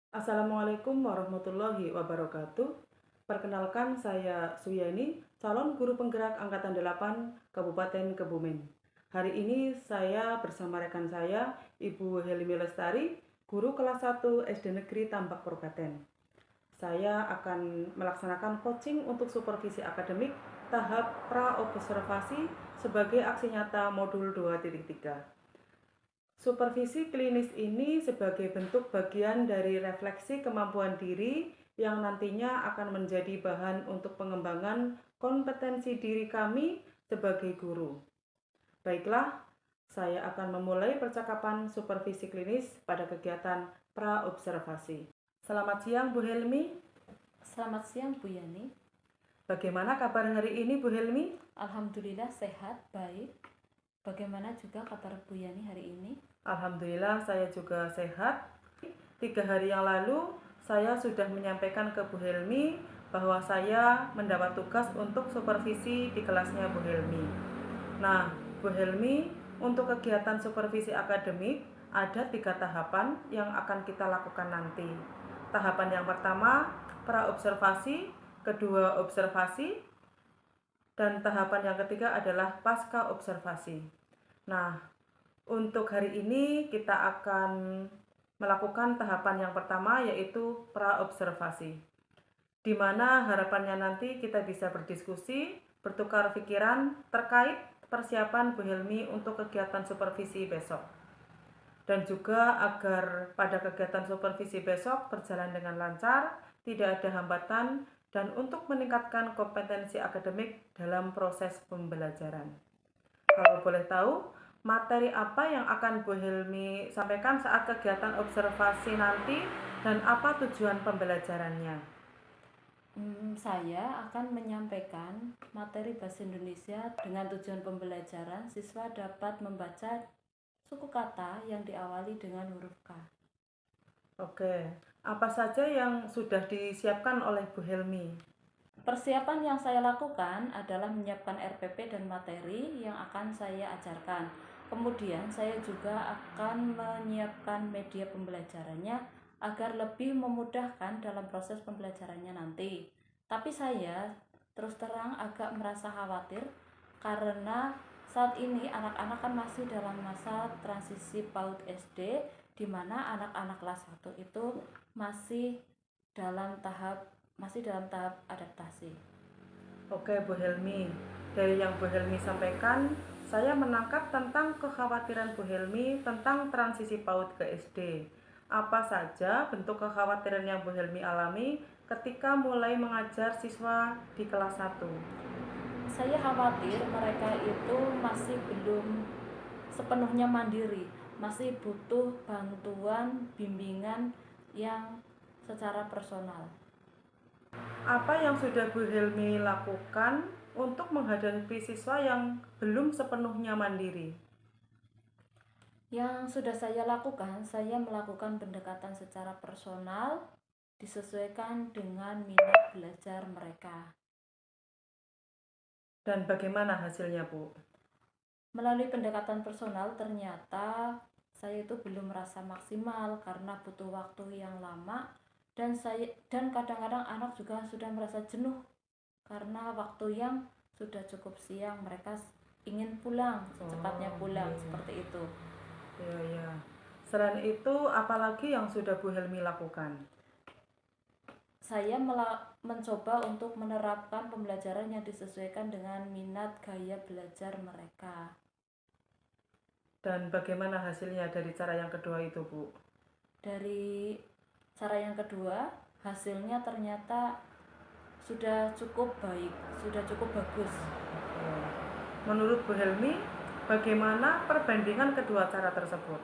Assalamualaikum warahmatullahi wabarakatuh. Perkenalkan saya Suyani, calon guru penggerak Angkatan 8 Kabupaten Kebumen. Hari ini saya bersama rekan saya, Ibu Helmi Lestari, guru kelas 1 SD Negeri Tambak Purbaten. Saya akan melaksanakan coaching untuk supervisi akademik tahap pra-observasi sebagai aksi nyata modul 2.3. Supervisi klinis ini sebagai bentuk bagian dari refleksi kemampuan diri yang nantinya akan menjadi bahan untuk pengembangan kompetensi diri kami sebagai guru. Baiklah, saya akan memulai percakapan supervisi klinis pada kegiatan pra-observasi. Selamat siang Bu Helmi. Selamat siang Bu Yani. Bagaimana kabar hari ini Bu Helmi? Alhamdulillah sehat, baik. Bagaimana juga kabar Bu Yani hari ini? Alhamdulillah saya juga sehat. 3 hari yang lalu saya sudah menyampaikan ke Bu Helmi bahwa saya mendapat tugas untuk supervisi di kelasnya Bu Helmi. Nah, Bu Helmi, untuk kegiatan supervisi akademik ada 3 tahapan yang akan kita lakukan nanti. Tahapan yang pertama, pra-observasi, kedua observasi, dan tahapan yang ketiga adalah pasca observasi. Nah, untuk hari ini kita akan melakukan tahapan yang pertama, yaitu pra-observasi, di mana harapannya nanti kita bisa berdiskusi, bertukar pikiran terkait persiapan Bu Helmi untuk kegiatan supervisi besok. Dan juga agar pada kegiatan supervisi besok berjalan dengan lancar, tidak ada hambatan, dan untuk meningkatkan kompetensi akademik dalam proses pembelajaran. Kalau boleh tahu, materi apa yang akan Bu Helmi sampaikan saat kegiatan observasi nanti dan apa tujuan pembelajarannya? Saya akan menyampaikan materi bahasa Indonesia dengan tujuan pembelajaran siswa dapat membaca suku kata yang diawali dengan huruf K. Oke, apa saja yang sudah disiapkan oleh Bu Helmi? Persiapan yang saya lakukan adalah menyiapkan RPP dan materi yang akan saya ajarkan. Kemudian saya juga akan menyiapkan media pembelajarannya agar lebih memudahkan dalam proses pembelajarannya nanti. Tapi saya terus terang agak merasa khawatir karena saat ini anak-anak kan masih dalam masa transisi PAUD SD, di mana anak-anak kelas 1 itu masih dalam tahap adaptasi. Oke Bu Helmi, dari yang Bu Helmi sampaikan, saya menangkap tentang kekhawatiran Bu Helmi tentang transisi PAUD ke SD. Apa saja bentuk kekhawatiran yang Bu Helmi alami ketika mulai mengajar siswa di kelas 1? Saya khawatir mereka itu masih belum sepenuhnya mandiri, masih butuh bantuan bimbingan yang secara personal. Apa yang sudah Bu Helmi lakukan untuk menghadapi siswa yang belum sepenuhnya mandiri? Yang sudah saya lakukan, saya melakukan pendekatan secara personal disesuaikan dengan minat belajar mereka. Dan bagaimana hasilnya Bu? Melalui pendekatan personal ternyata saya itu belum merasa maksimal karena butuh waktu yang lama, dan kadang-kadang anak juga sudah merasa jenuh karena waktu yang sudah cukup siang, mereka ingin pulang, secepatnya pulang, seperti itu. Ya. Selain itu, apalagi yang sudah Bu Helmi lakukan? Saya mencoba untuk menerapkan pembelajaran yang disesuaikan dengan minat gaya belajar mereka. Dan bagaimana hasilnya dari cara yang kedua itu, Bu? Dari cara yang kedua, hasilnya ternyata sudah cukup baik, sudah cukup bagus. Menurut Bu Helmi, bagaimana perbandingan kedua cara tersebut?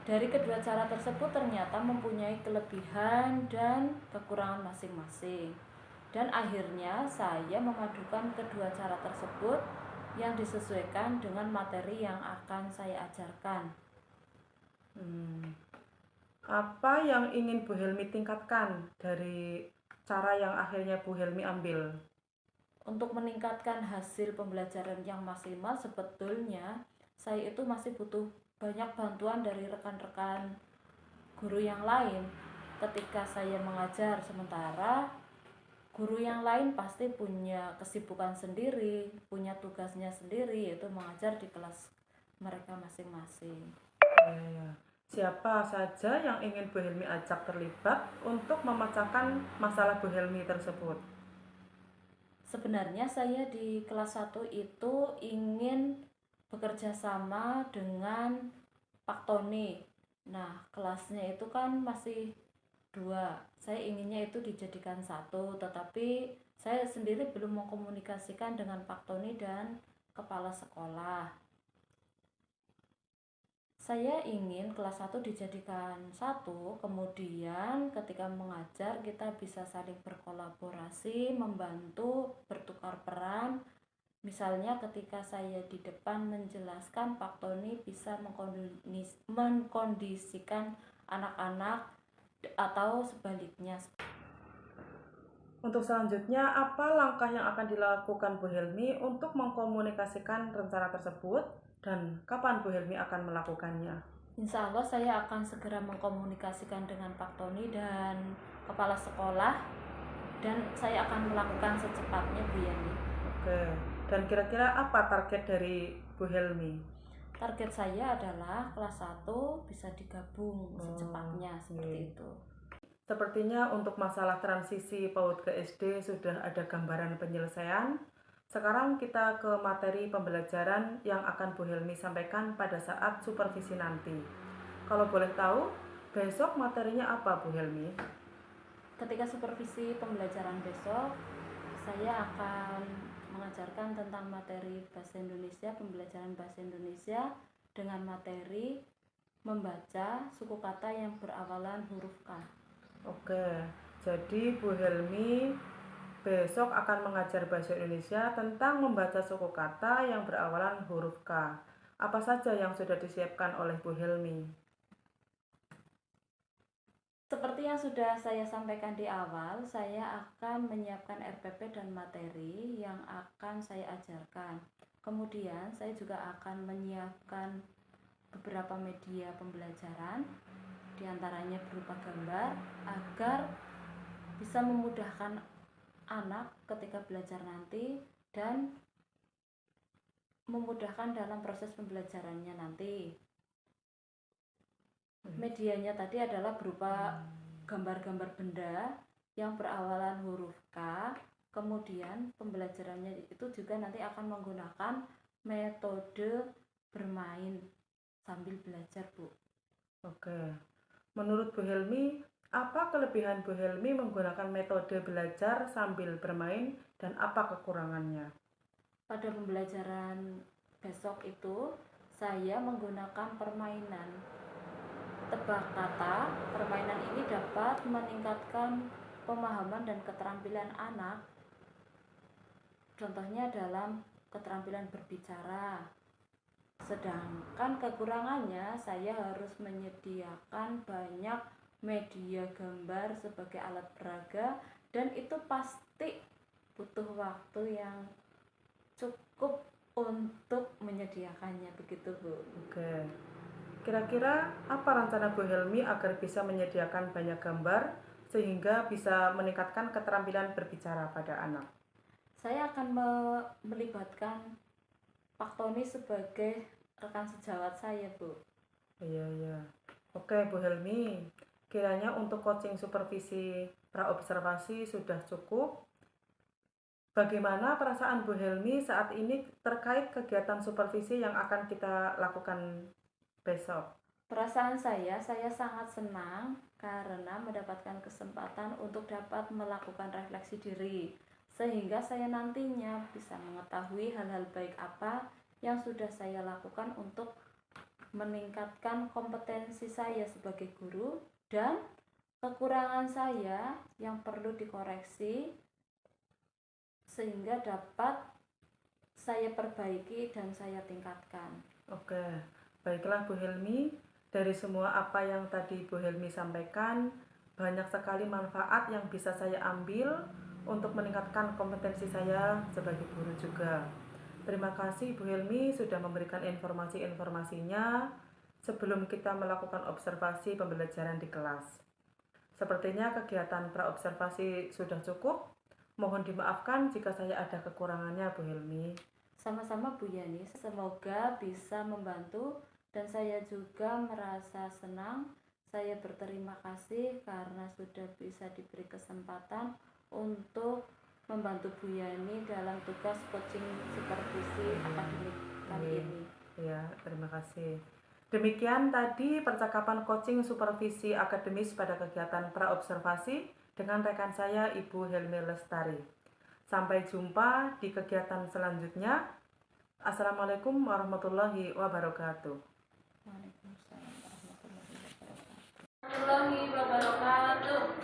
Dari kedua cara tersebut ternyata mempunyai kelebihan dan kekurangan masing-masing. Dan akhirnya saya memadukan kedua cara tersebut yang disesuaikan dengan materi yang akan saya ajarkan. Apa yang ingin Bu Helmi tingkatkan dari cara yang akhirnya Bu Helmi ambil? Untuk meningkatkan hasil pembelajaran yang maksimal, sebetulnya saya itu masih butuh banyak bantuan dari rekan-rekan guru yang lain ketika saya mengajar, sementara guru yang lain pasti punya kesibukan sendiri, punya tugasnya sendiri, yaitu mengajar di kelas mereka masing-masing. Ya. Siapa saja yang ingin Bu Helmi ajak terlibat untuk memecahkan masalah Bu Helmi tersebut? Sebenarnya saya di kelas 1 itu ingin bekerja sama dengan Pak Tony. Nah, kelasnya itu kan masih 2. Saya inginnya itu dijadikan 1, tetapi saya sendiri belum mengkomunikasikan dengan Pak Tony dan kepala sekolah. Saya ingin kelas 1 dijadikan 1, kemudian ketika mengajar kita bisa saling berkolaborasi, membantu, bertukar peran. Misalnya ketika saya di depan menjelaskan, Pak Tony bisa mengkondisikan anak-anak atau sebaliknya. Untuk selanjutnya, apa langkah yang akan dilakukan Bu Helmi untuk mengkomunikasikan rencana tersebut dan kapan Bu Helmi akan melakukannya? Insya Allah saya akan segera mengkomunikasikan dengan Pak Tony dan kepala sekolah, dan saya akan melakukan secepatnya, Bu Yani. Oke, dan kira-kira apa target dari Bu Helmi? Target saya adalah kelas 1 bisa digabung secepatnya, seperti itu. Sepertinya untuk masalah transisi PAUD ke SD sudah ada gambaran penyelesaian. Sekarang kita ke materi pembelajaran yang akan Bu Helmi sampaikan pada saat supervisi nanti. Kalau boleh tahu, besok materinya apa Bu Helmi? Ketika supervisi pembelajaran besok, saya akan mengajarkan tentang materi Bahasa Indonesia, pembelajaran Bahasa Indonesia dengan materi membaca suku kata yang berawalan huruf K. Oke, jadi Bu Helmi besok akan mengajar Bahasa Indonesia tentang membaca suku kata yang berawalan huruf K. Apa saja yang sudah disiapkan oleh Bu Helmi? Seperti yang sudah saya sampaikan di awal, saya akan menyiapkan RPP dan materi yang akan saya ajarkan. Kemudian saya juga akan menyiapkan beberapa media pembelajaran, diantaranya berupa gambar, agar bisa memudahkan anak ketika belajar nanti dan memudahkan dalam proses pembelajarannya nanti. Medianya tadi adalah berupa gambar-gambar benda yang berawalan huruf K. Kemudian pembelajarannya itu juga nanti akan menggunakan metode bermain sambil belajar, Bu. Oke, menurut Bu Helmi, apa kelebihan Bu Helmi menggunakan metode belajar sambil bermain dan apa kekurangannya? Pada pembelajaran besok itu saya menggunakan permainan tebak kata. Permainan ini dapat meningkatkan pemahaman dan keterampilan anak, contohnya dalam keterampilan berbicara. Sedangkan kekurangannya, saya harus menyediakan banyak media gambar sebagai alat peraga, dan itu pasti butuh waktu yang cukup untuk menyediakannya, begitu Bu. Oke, kira-kira apa rencana Bu Helmi agar bisa menyediakan banyak gambar sehingga bisa meningkatkan keterampilan berbicara pada anak? Saya akan melibatkan Pak Tony sebagai rekan sejawat saya, Bu. Iya. Oke, Bu Helmi, kiranya untuk coaching supervisi praobservasi sudah cukup. Bagaimana perasaan Bu Helmi saat ini terkait kegiatan supervisi yang akan kita lakukan besok? Perasaan saya sangat senang karena mendapatkan kesempatan untuk dapat melakukan refleksi diri, sehingga saya nantinya bisa mengetahui hal-hal baik apa yang sudah saya lakukan untuk meningkatkan kompetensi saya sebagai guru dan kekurangan saya yang perlu dikoreksi sehingga dapat saya perbaiki dan saya tingkatkan. Oke, baiklah Bu Helmi, dari semua apa yang tadi Bu Helmi sampaikan, banyak sekali manfaat yang bisa saya ambil untuk meningkatkan kompetensi saya sebagai guru juga. Terima kasih Bu Helmi sudah memberikan informasi-informasinya. sebelum kita melakukan observasi pembelajaran di kelas. Sepertinya kegiatan praobservasi sudah cukup. Mohon dimaafkan jika saya ada kekurangannya, Bu Helmi. Sama-sama Bu Yani, semoga bisa membantu dan saya juga merasa senang. Saya berterima kasih karena sudah bisa diberi kesempatan untuk membantu Bu Yani dalam tugas coaching supervisi akademik kali ini. Ya, terima kasih. Demikian tadi percakapan coaching supervisi akademis pada kegiatan praobservasi dengan rekan saya Ibu Helmi Lestari. Sampai jumpa di kegiatan selanjutnya. Assalamualaikum warahmatullahi wabarakatuh. Waalaikumsalam warahmatullahi wabarakatuh.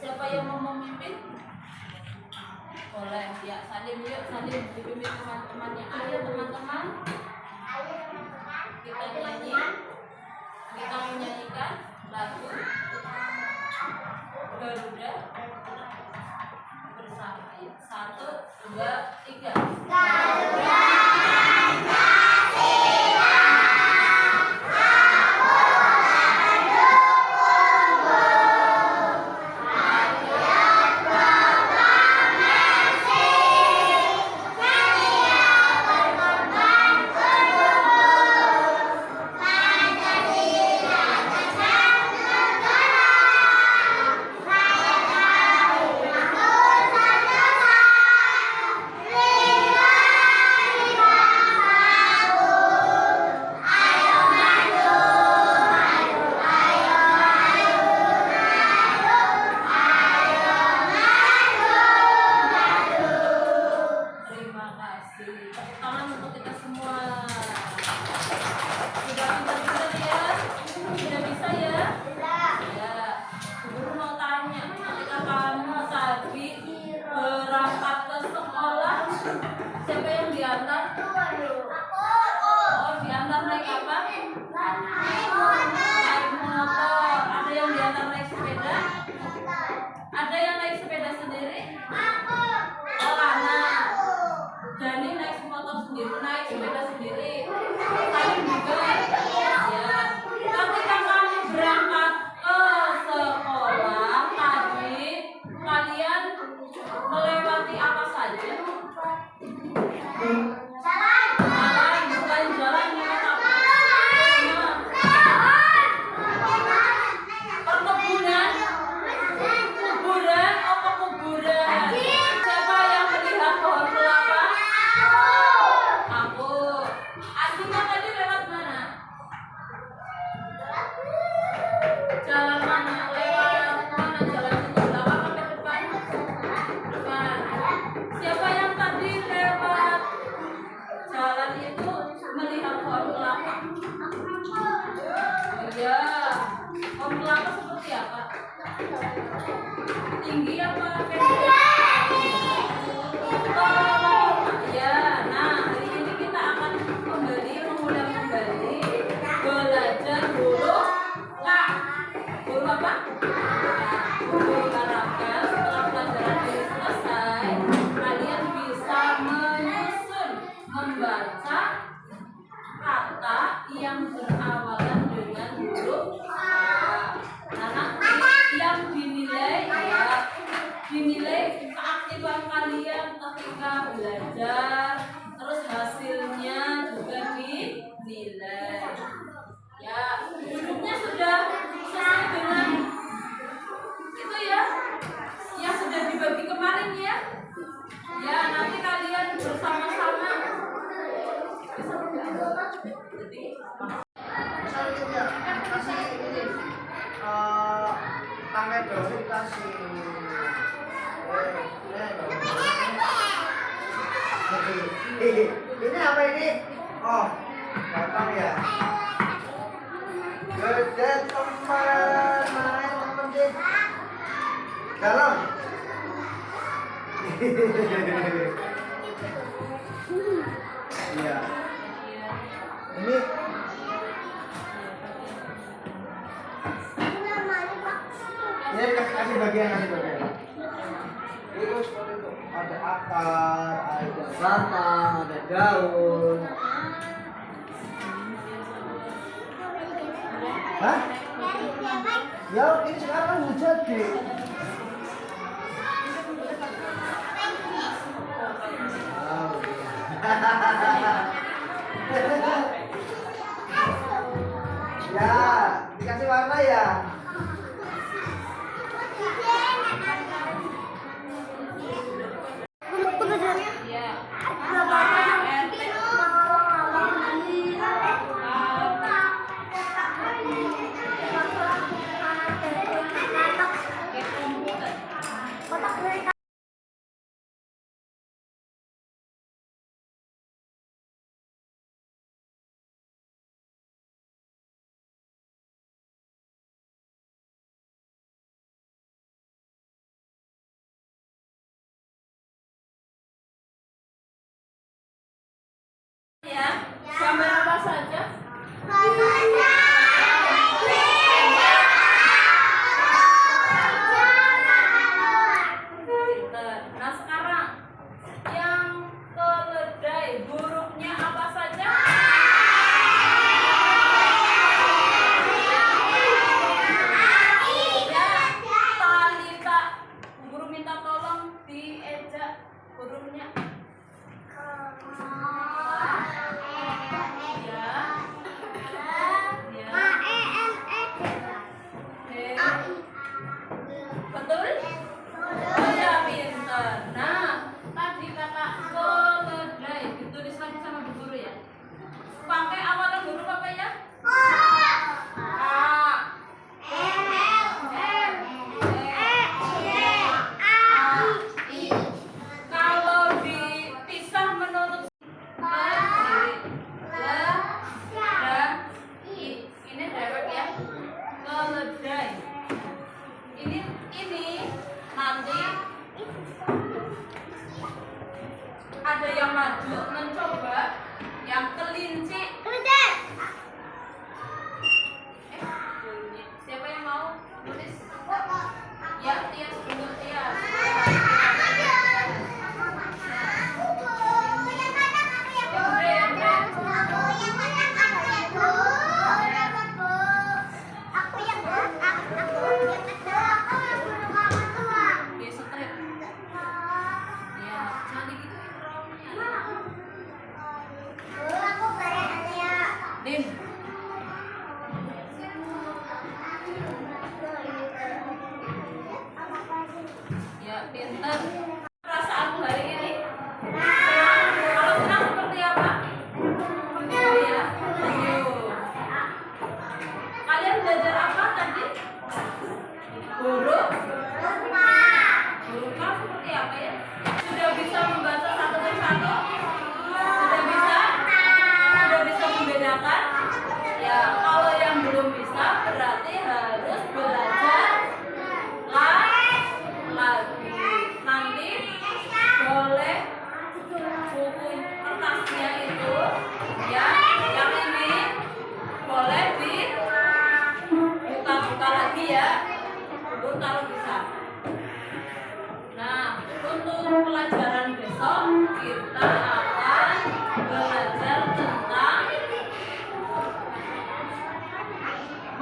Siapa yang mau memimpin? Boleh ya, salim yuk, salim dipimpin teman-temannya. Ayo teman-teman, kita nyanyi, kita menyanyikan lagu Garuda bersama ya. 1, 2, 3. Garuda. menilai keaktifan kalian ketika belajar, terus hasilnya juga dinilai. Ya, hurufnya sudah sesuai dengan itu ya, yang sudah dibagi kemarin ya. Ya, nanti kalian bersama-sama. Tangan dulu kasih. Ini apa ini? Oh, gampang ya. Gede teman, main teman di dalam. Iya. Ini kasih bagian. Itu seperti itu. Ada akar, ada batang, ada daun. Hah? Ya ini sekarang udah jadi. Ya, dikasih warna ya. Ya, gambar apa saja? Nah sekarang yang keledai hurufnya apa saja? Ya, Talita, guru minta tolong diejak hurufnya. Betul? Oh ya, pintar. Nah, tadi kata keledai ditulis lagi sama Bu Guru ya. Pakai awalan huruf apa ya? A. I. Kalau dipisah menurut ini dewek ya. Keledai. Ini nanti ada yang maju mencoba, yang kelinci. Siapa yang mau tulis? Ya, Tias dulu, Tias. Din. Ya, pintar. Perasaanmu hari ini? Kalau senang seperti apa? Ya. Kalian belajar apa tadi? Huruf. Huruf seperti apa ya? Sudah bisa membaca satu persatu? Sudah bisa? Sudah bisa membedakan? Ya, kalau yang belum bisa berarti harus belajar lagi. Nanti boleh buku kertasnya itu ya, yang ini boleh dibuka-buka lagi ya, dulu kalau bisa. Nah, untuk pelajaran besok kita akan belajar tentang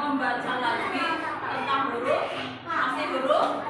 membaca lagi tentang huruf, masih huruf